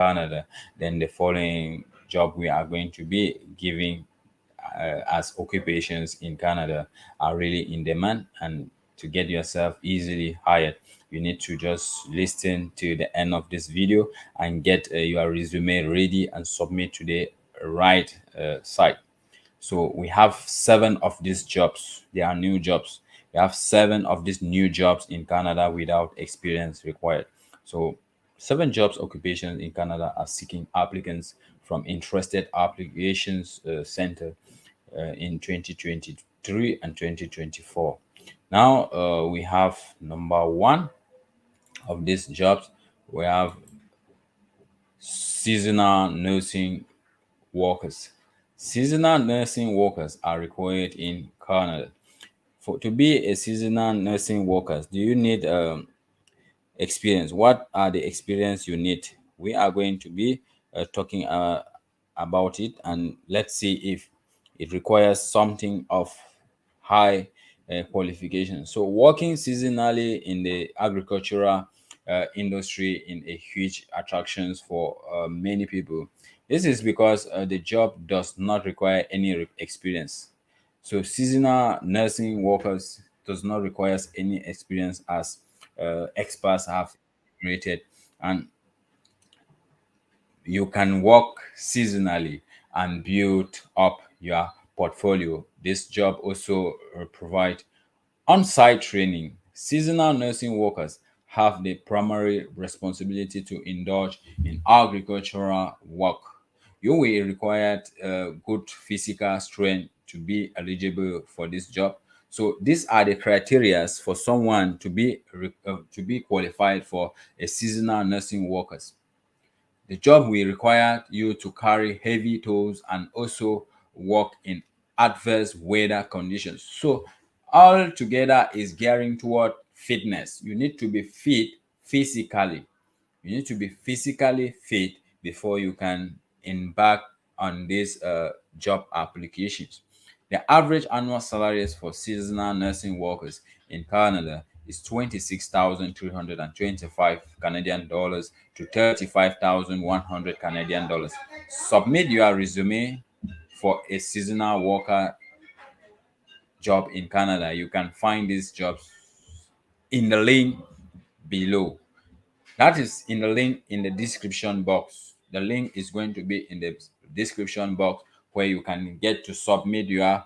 Canada, then the following job we are going to be giving as occupations in Canada are really in demand. And to get yourself easily hired, you need to just listen to the end of this video and get your resume ready and submit to the right site. So we have 7 of these jobs. They are new jobs. We have 7 of these new jobs in Canada without experience required. So 7 jobs occupations in Canada are seeking applicants from interested applications center in 2023 and 2024. Now we have number one of these jobs. We have seasonal nursing workers. Seasonal nursing workers are required in Canada. For to be a seasonal nursing workers, do you need experience? What are the experience you need? We are going to be talking about it, and let's see if it requires something of high qualification. So working seasonally in the agricultural industry in a huge attractions for many people. This is because the job does not require any experience. So seasonal nursing workers does not require any experience, as experts have created, and you can work seasonally and build up your portfolio. This job also provide on-site training. Seasonal nursing workers have the primary responsibility to indulge in agricultural work. You will require good physical strength to be eligible for this job. So these are the criteria for someone to be qualified for a seasonal nursing workers. The job will require you to carry heavy tools and also work in adverse weather conditions. So all together is gearing toward fitness. You need to be fit physically. You need to be physically fit before you can embark on these job applications. The average annual salaries for seasonal nursing workers in Canada is 26,325 Canadian dollars to 35,100 Canadian dollars. Submit your resume for a seasonal worker job in Canada. You can find these jobs in the link below. That is in the link in the description box. The link is going to be in the description box where you can get to submit your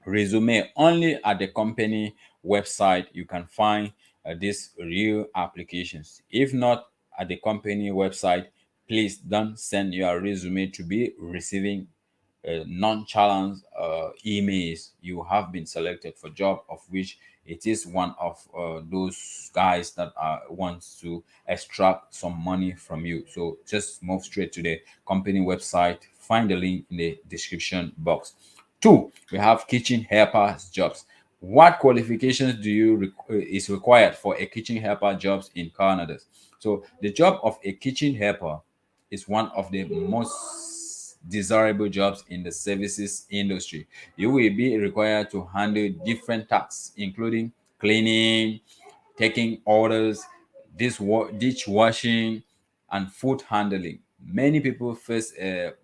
resume. Only at the company website you can find these real applications. If not at the company website, please don't send your resume to be receiving nonchalant emails. You have been selected for job of which it is one of those guys that wants to extract some money from you. So just move straight to the company website, find the link in the description box. Two, we have kitchen helpers jobs. What qualifications do you is required for a kitchen helper jobs in Canada? So the job of a kitchen helper is one of the most desirable jobs in the services industry. You will be required to handle different tasks, including cleaning, taking orders, dishwashing, and food handling. Many people first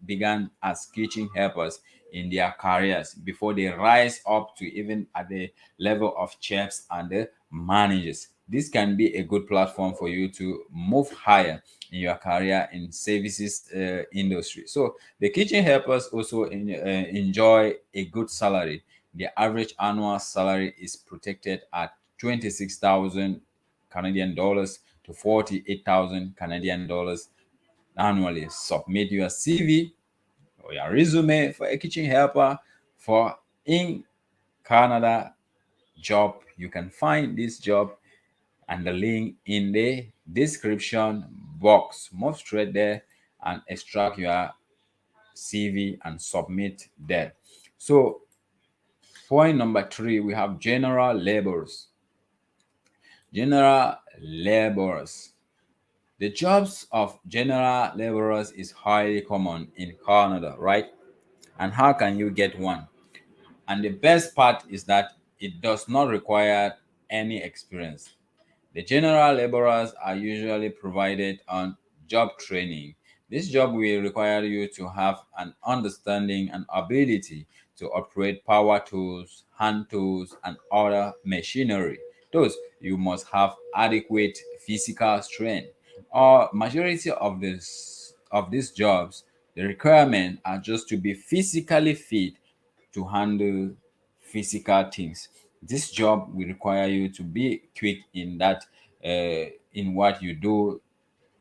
began as kitchen helpers in their careers before they rise up to even at the level of chefs and the managers. This can be a good platform for you to move higher in your career in services industry. So the kitchen helpers also enjoy a good salary. The average annual salary is protected at 26,000 Canadian dollars to 48,000 Canadian dollars annually. Submit your CV or your resume for a kitchen helper for in Canada job. You can find this job and the link in the description box. Move straight there and extract your CV and submit there. So point number three, we have general laborers. General laborers. The jobs of general laborers is highly common in Canada, right? And how can you get one? And the best part is that it does not require any experience. The general laborers are usually provided on job training This job will require you to have an understanding and ability to operate power tools, hand tools, and other machinery. Those you must have adequate physical strength. Or majority of these jobs, the requirement are just to be physically fit to handle physical things. This job will require you to be quick in that in what you do,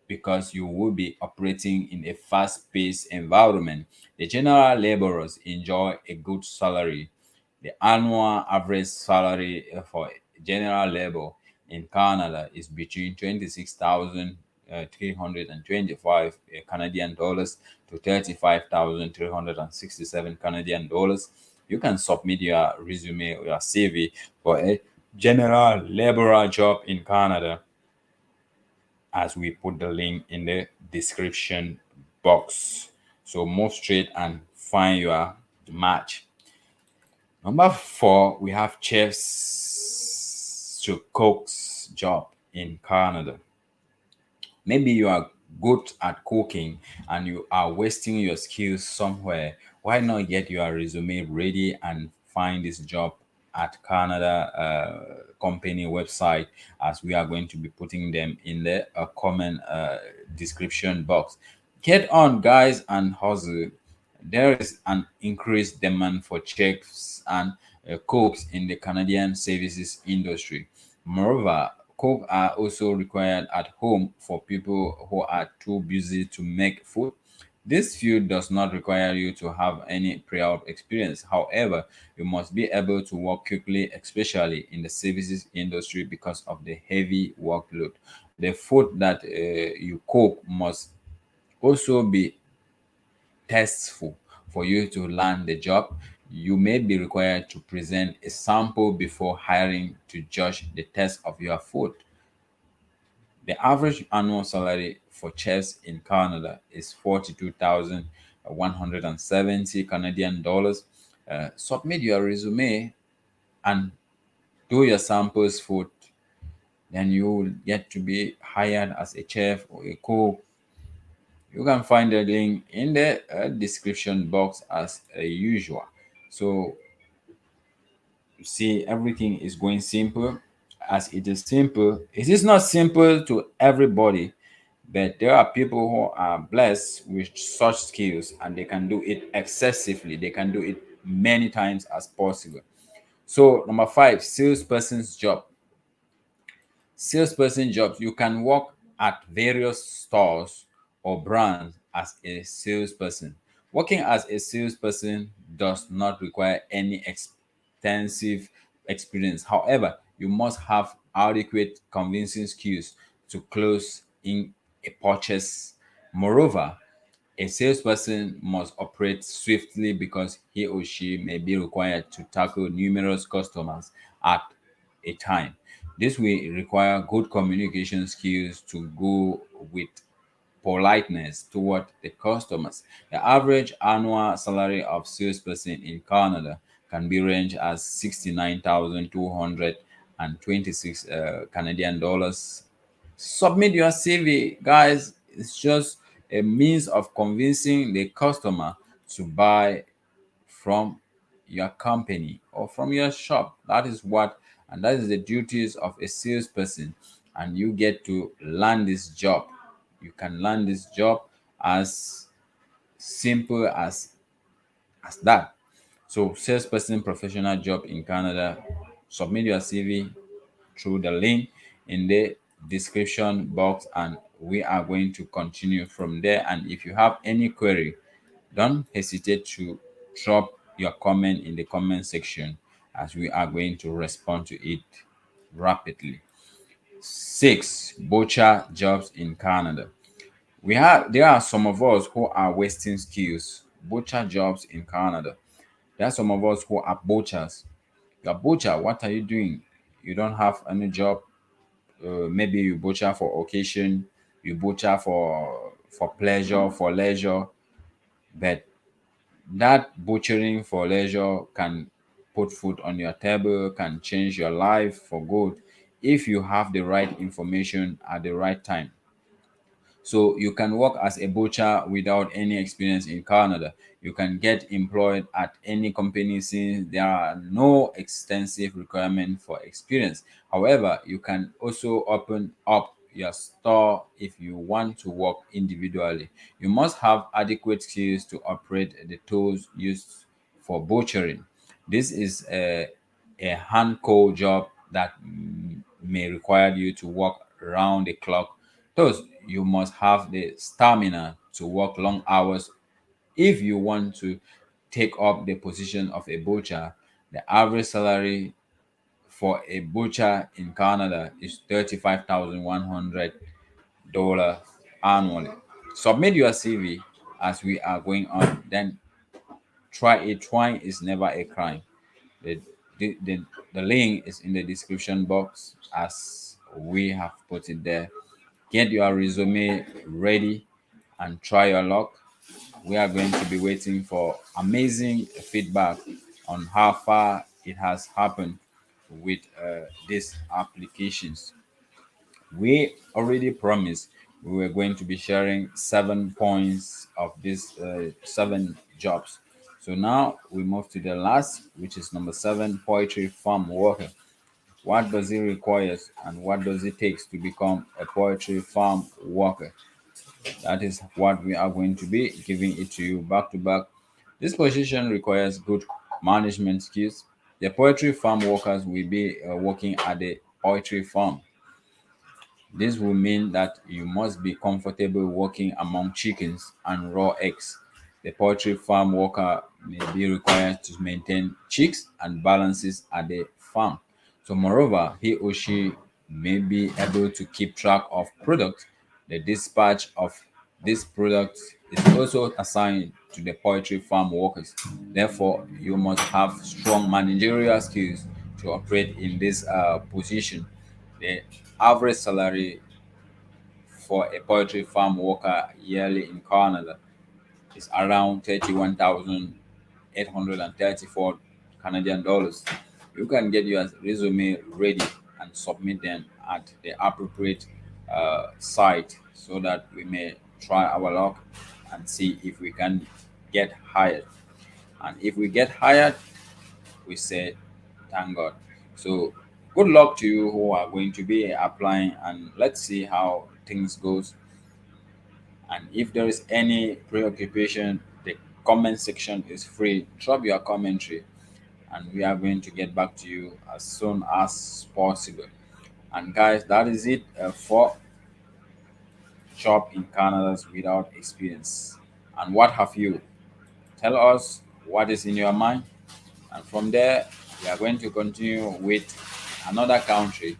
because you will be operating in a fast-paced environment. The general laborers enjoy a good salary. The annual average salary for general labor in Canada is between 26,325 Canadian dollars to 35,367 Canadian dollars. You can submit your resume or your CV for a general laborer job in Canada, as we put the link in the description box. So move straight and find your match. Number 4, we have chefs to cooks job in Canada. Maybe you are good at cooking and you are wasting your skills somewhere. Why not get your resume ready and find this job at Canada company website, as we are going to be putting them in the comment description box. Get on, guys, and hustle. There is an increased demand for chefs and cooks in the Canadian services industry. Moreover, cooks are also required at home for people who are too busy to make food. This field does not require you to have any prior experience. However, you must be able to work quickly, especially in the services industry, because of the heavy workload. The food that you cook must also be tasteful for you to land the job. You may be required to present a sample before hiring to judge the taste of your food. The average annual salary for chefs in Canada is 42,170 Canadian dollars. Submit your resume and do your samples food. Then you will get to be hired as a chef or a cook. You can find the link in the description box as usual. So see, everything is going simple. As it is simple, it is not simple to everybody, but there are people who are blessed with such skills and they can do it excessively. They can do it many times as possible. So number 5, salesperson's job. Salesperson jobs, you can work at various stores or brands as a salesperson. Working as a salesperson does not require any extensive experience. However, you must have adequate convincing skills to close in a purchase. Moreover, a salesperson must operate swiftly because he or she may be required to tackle numerous customers at a time. This will require good communication skills to go with politeness toward the customers. The average annual salary of salesperson in Canada can be ranged as 69,226 Canadian dollars. Submit your CV, guys. It's just a means of convincing the customer to buy from your company or from your shop. That is what, and that is the duties of a salesperson. And you get to land this job. You can land this job as simple as that. So, salesperson professional job in Canada. Submit your CV through the link in the description box, and we are going to continue from there. And if you have any query, don't hesitate to drop your comment in the comment section, as we are going to respond to it rapidly. 6, butcher jobs in Canada. There are some of us who are wasting skills. Butcher jobs in Canada. There are some of us who are butchers. You're a butcher, what are you doing? You don't have any job. Maybe you butcher for occasion, you butcher for pleasure, for leisure, but that butchering for leisure can put food on your table, can change your life for good if you have the right information at the right time. So you can work as a butcher without any experience in Canada. You can get employed at any company since there are no extensive requirement for experience. However, you can also open up your store if you want to work individually. You must have adequate skills to operate the tools used for butchering. This is a hand co job that may require you to work around the clock. Thus, you must have the stamina to work long hours. If you want to take up the position of a butcher, the average salary for a butcher in Canada is $35,100 annually. Submit your CV as we are going on, then try it. Trying is never a crime. The, the link is in the description box as we have put it there. Get your resume ready and try your luck. We are going to be waiting for amazing feedback on how far it has happened with these applications. We already promised we were going to be sharing 7 points of these 7 jobs. So now we move to the last, which is number 7, poultry farm worker. What does it require and what does it take to become a poultry farm worker? That is what we are going to be giving it to you back to back. This position requires good management skills. The poultry farm workers will be working at the poultry farm. This will mean that you must be comfortable working among chickens and raw eggs. The poultry farm worker may be required to maintain chicks and balances at the farm. So, moreover, he or she may be able to keep track of products. The dispatch of these products is also assigned to the poultry farm workers. Therefore, you must have strong managerial skills to operate in this position. The average salary for a poultry farm worker yearly in Canada is around 31,834 Canadian dollars. You can get your resume ready and submit them at the appropriate site so that we may try our luck and see if we can get hired. And if we get hired, we say thank God. So good luck to you who are going to be applying, and let's see how things goes. And if there is any preoccupation, the comment section is free. Drop your commentary and we are going to get back to you as soon as possible. And guys, that is it for job in Canada without experience. And what have you? Tell us what is in your mind. And from there, we are going to continue with another country.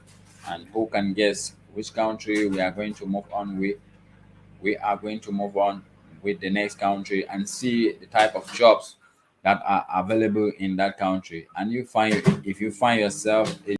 And who can guess which country we are going to move on with? We are going to move on with the next country and see the type of jobs that are available in that country. And you find if you find yourself